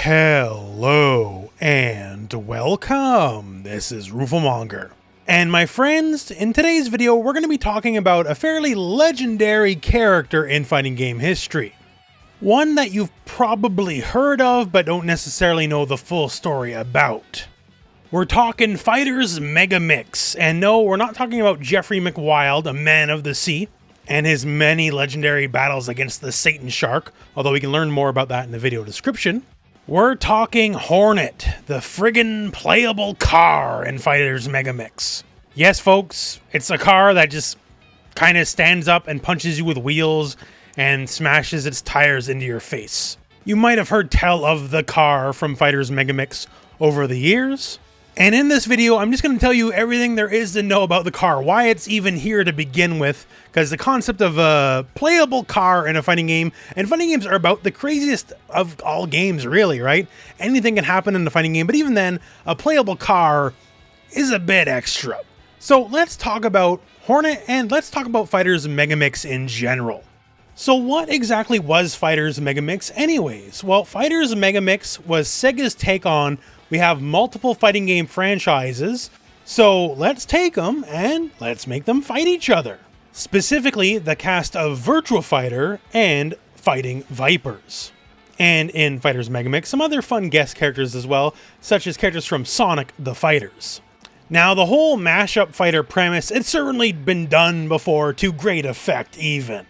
Hello and welcome. This is Rooflemonger. And my friends, in today's video, we're going to be talking about a fairly legendary character in fighting game history. One that you've probably heard of, but don't necessarily know the full story about. We're talking Fighters Megamix. And no, we're not talking about Jeffrey McWild, a man of the sea, and his many legendary battles against the Satan Shark, although we can learn more about that in the video description. We're talking Hornet, the friggin' playable car in Fighters Megamix. Yes, folks, it's a car that just kind of stands up and punches you with wheels and smashes its tires into your face. You might have heard tell of the car from Fighters Megamix over the years. And in this video, I'm just going to tell you everything there is to know about the car, why it's even here to begin with, because the concept of a playable car in a fighting game, and fighting games are about the craziest of all games, really, right? Anything can happen in a fighting game, but even then, a playable car is a bit extra. So let's talk about Hornet, and let's talk about Fighters Megamix in general. So what exactly was Fighters Megamix anyways? Well, Fighters Megamix was Sega's take on we have multiple fighting game franchises, so let's take them and let's make them fight each other. Specifically, the cast of Virtua Fighter and Fighting Vipers. And in Fighters Megamix, some other fun guest characters as well, such as characters from Sonic the Fighters. Now, the whole mashup fighter premise, it's certainly been done before to great effect even.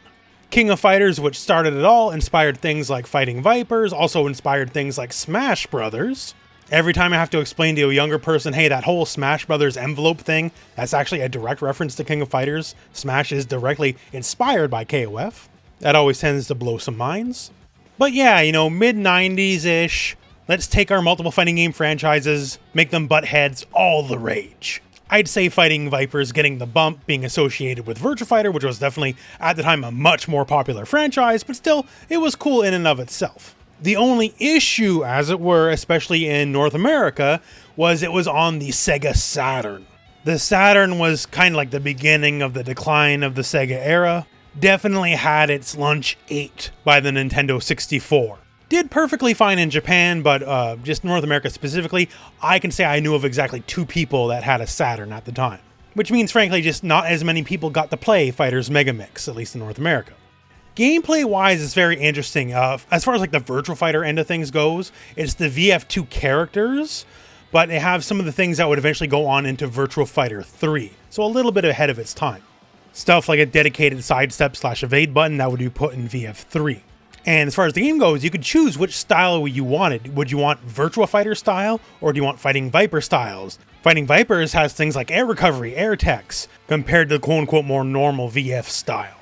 King of Fighters, which started it all, inspired things like Fighting Vipers, also inspired things like Smash Brothers. Every time I have to explain to a younger person, hey, that whole Smash Brothers envelope thing, that's actually a direct reference to King of Fighters. Smash is directly inspired by KOF. That always tends to blow some minds. But yeah, you know, mid-90s-ish, let's take our multiple fighting game franchises, make them butt heads, all the rage. I'd say Fighting Vipers getting the bump, being associated with Virtua Fighter, which was definitely, at the time, a much more popular franchise, but still, it was cool in and of itself. The only issue, as it were, especially in North America, was it was on the Sega Saturn. The Saturn was kind of like the beginning of the decline of the Sega era. Definitely had its lunch ate by the Nintendo 64. Did perfectly fine in Japan, but just North America specifically, I can say I knew of exactly 2 people that had a Saturn at the time. Which means, frankly, just not as many people got to play Fighters Megamix, at least in North America. Gameplay-wise, it's very interesting. As far as like the Virtua Fighter end of things goes, it's the VF2 characters, but they have some of the things that would eventually go on into Virtua Fighter 3, so a little bit ahead of its time. Stuff like a dedicated sidestep/evade button that would be put in VF3. And as far as the game goes, you could choose which style you wanted. Would you want Virtua Fighter style, or do you want Fighting Viper styles? Fighting Vipers has things like air recovery, air techs, compared to the quote-unquote more normal VF style.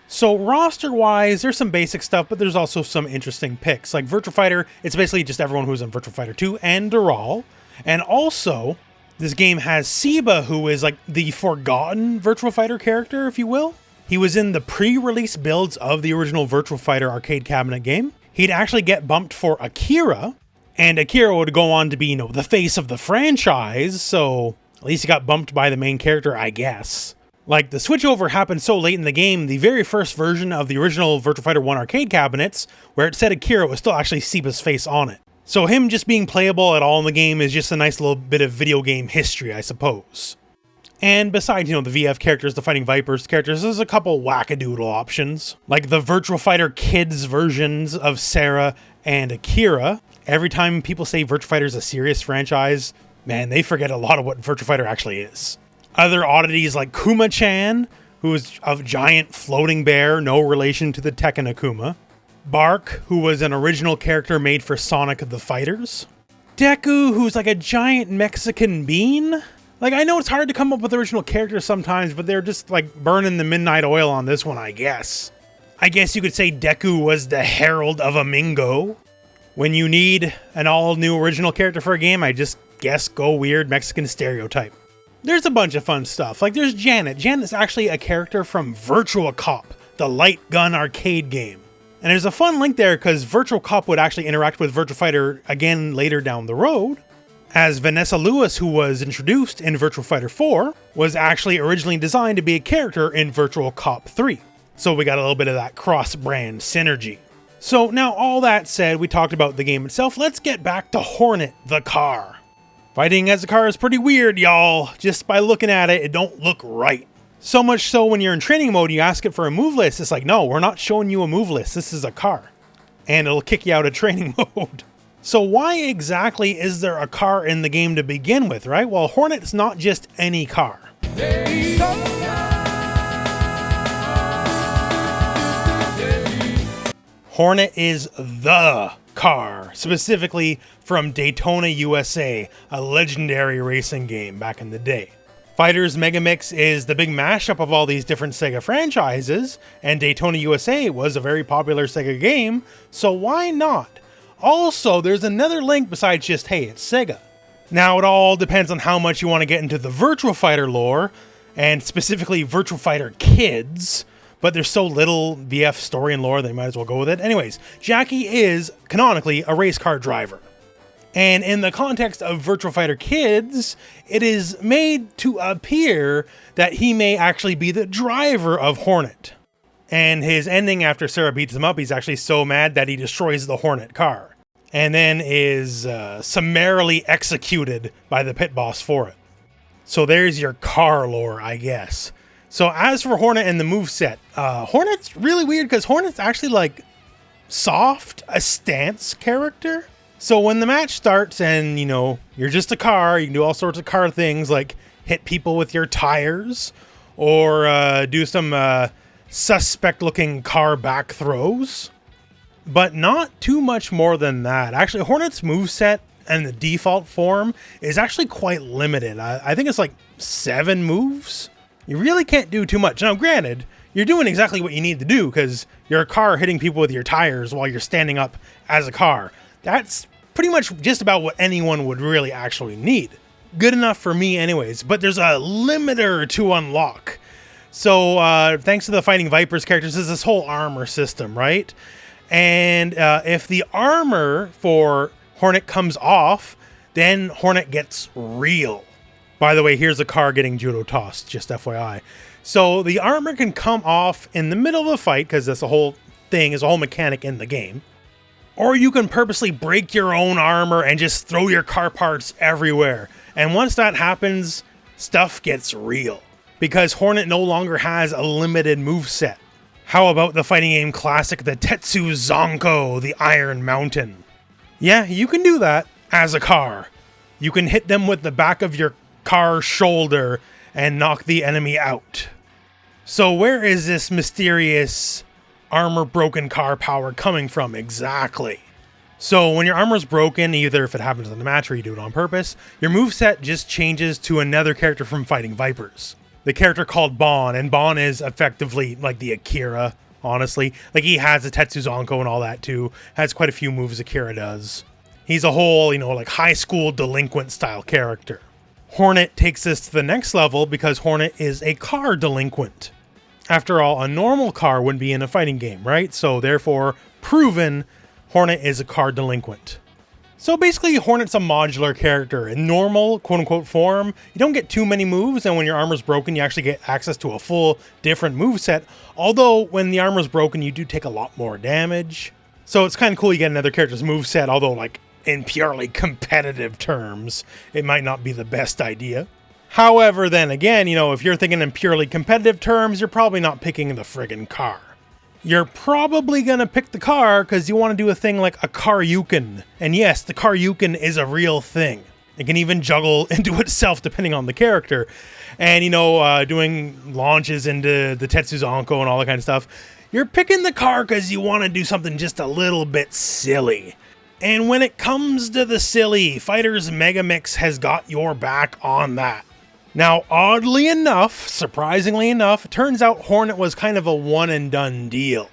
So roster-wise, there's some basic stuff, but there's also some interesting picks. Like Virtua Fighter, it's basically just everyone who's in Virtua Fighter 2 and Dural. And also, this game has Seba, who is like the forgotten Virtua Fighter character, if you will. He was in the pre-release builds of the original Virtua Fighter arcade cabinet game. He'd actually get bumped for Akira, and Akira would go on to be, you know, the face of the franchise, so at least he got bumped by the main character, I guess. Like, the switchover happened so late in the game, the very first version of the original Virtua Fighter 1 arcade cabinets, where it said Akira, was still actually Seba's face on it. So him just being playable at all in the game is just a nice little bit of video game history, I suppose. And besides, you know, the VF characters, the Fighting Vipers characters, there's a couple wackadoodle options. Like the Virtua Fighter Kids versions of Sarah and Akira. Every time people say Virtua Fighter is a serious franchise, man, they forget a lot of what Virtua Fighter actually is. Other oddities like Kuma-chan, who is a giant floating bear, no relation to the Tekken Akuma. Bark, who was an original character made for Sonic the Fighters. Deku, who's like a giant Mexican bean. Like, I know it's hard to come up with original characters sometimes, but they're just like burning the midnight oil on this one, I guess. I guess you could say Deku was the Herald of Amingo. When you need an all-new original character for a game, I just guess go weird Mexican stereotype. There's a bunch of fun stuff. Like, there's Janet. Janet's actually a character from Virtua Cop, the light gun arcade game. And there's a fun link there because Virtua Cop would actually interact with Virtua Fighter again later down the road, as Vanessa Lewis, who was introduced in Virtua Fighter 4, was actually originally designed to be a character in Virtua Cop 3. So we got a little bit of that cross-brand synergy. So now all that said, we talked about the game itself, let's get back to Hornet, the car. Fighting as a car is pretty weird, y'all. Just by looking at it, it don't look right. So much so when you're in training mode, you ask it for a move list, it's like, no, we're not showing you a move list, this is a car. And it'll kick you out of training mode. So why exactly is there a car in the game to begin with, right? Well, Hornet's not just any car. Hornet is the car, specifically from Daytona USA, a legendary racing game back in the day. Fighters Megamix is the big mashup of all these different Sega franchises, and Daytona USA was a very popular Sega game, so why not? Also, there's another link besides just, hey, it's Sega. Now, it all depends on how much you want to get into the Virtua Fighter lore, and specifically Virtua Fighter Kids, but there's so little VF story and lore, they might as well go with it. Anyways, Jackie is, canonically, a race car driver. And in the context of Virtua Fighter Kids, it is made to appear that he may actually be the driver of Hornet. And his ending after Sarah beats him up, he's actually so mad that he destroys the Hornet car. And then is summarily executed by the pit boss for it. So there's your car lore, I guess. So as for Hornet and the moveset, Hornet's really weird because Hornet's actually like soft, a stance character. So when the match starts and, you know, you're just a car, you can do all sorts of car things like hit people with your tires or do some suspect looking car back throws. But not too much more than that. Actually, Hornet's moveset and the default form is actually quite limited. I think it's like 7 moves. You really can't do too much. Now, granted, you're doing exactly what you need to do because you're a car hitting people with your tires while you're standing up as a car. That's pretty much just about what anyone would really actually need. Good enough for me anyways, but there's a limiter to unlock. So thanks to the Fighting Vipers characters, there's this whole armor system, right? And if the armor for Hornet comes off, then Hornet gets real. By the way, here's a car getting judo tossed, just FYI. So the armor can come off in the middle of a fight, because that's the whole thing, is a whole mechanic in the game. Or you can purposely break your own armor and just throw your car parts everywhere. And once that happens, stuff gets real. Because Hornet no longer has a limited moveset. How about the fighting game classic, the Tetsu Zonko, the Iron Mountain? Yeah, you can do that as a car. You can hit them with the back of your car's shoulder and knock the enemy out. So where is this mysterious armor broken car power coming from exactly? So when your armor's broken, either if it happens in the match or you do it on purpose, your moveset just changes to another character from Fighting Vipers. The character called Bon, and Bon is effectively like the Akira, honestly. Like, he has a Tetsu Zonko and all that too. Has quite a few moves Akira does. He's a whole, you know, like high school delinquent style character. Hornet takes this to the next level because Hornet is a car delinquent. After all, a normal car wouldn't be in a fighting game, right? So therefore, proven, Hornet is a car delinquent. So basically, Hornet's a modular character. In normal, quote-unquote, form, you don't get too many moves, and when your armor's broken, you actually get access to a full different moveset. Although, when the armor's broken, you do take a lot more damage. So it's kind of cool you get another character's moveset, although, like, in purely competitive terms, it might not be the best idea. However, then again, you know, if you're thinking in purely competitive terms, you're probably not picking the friggin' car. You're probably going to pick the car because you want to do a thing like a Karyuken. And yes, the Karyuken is a real thing. It can even juggle into itself depending on the character. And, you know, doing launches into the Tetsu Zonko and all that kind of stuff. You're picking the car because you want to do something just a little bit silly. And when it comes to the silly, Fighters Megamix has got your back on that. Now, oddly enough, surprisingly enough, it turns out Hornet was kind of a one-and-done deal.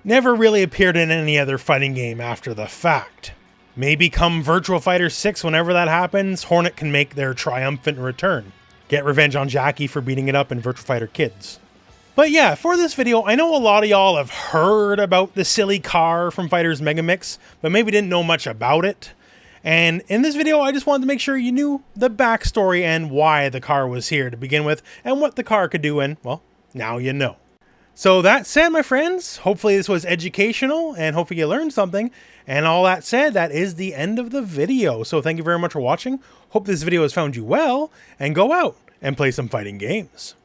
Never really appeared in any other fighting game after the fact. Maybe come Virtua Fighter 6, whenever that happens, Hornet can make their triumphant return. Get revenge on Jackie for beating it up in Virtua Fighter Kids. But yeah, for this video, I know a lot of y'all have heard about the silly car from Fighters Megamix, but maybe didn't know much about it. And in this video, I just wanted to make sure you knew the backstory and why the car was here to begin with, and what the car could do, and, well, now you know. So that said, my friends, hopefully this was educational and hopefully you learned something. And all that said, that is the end of the video. So thank you very much for watching. Hope this video has found you well, and go out and play some fighting games.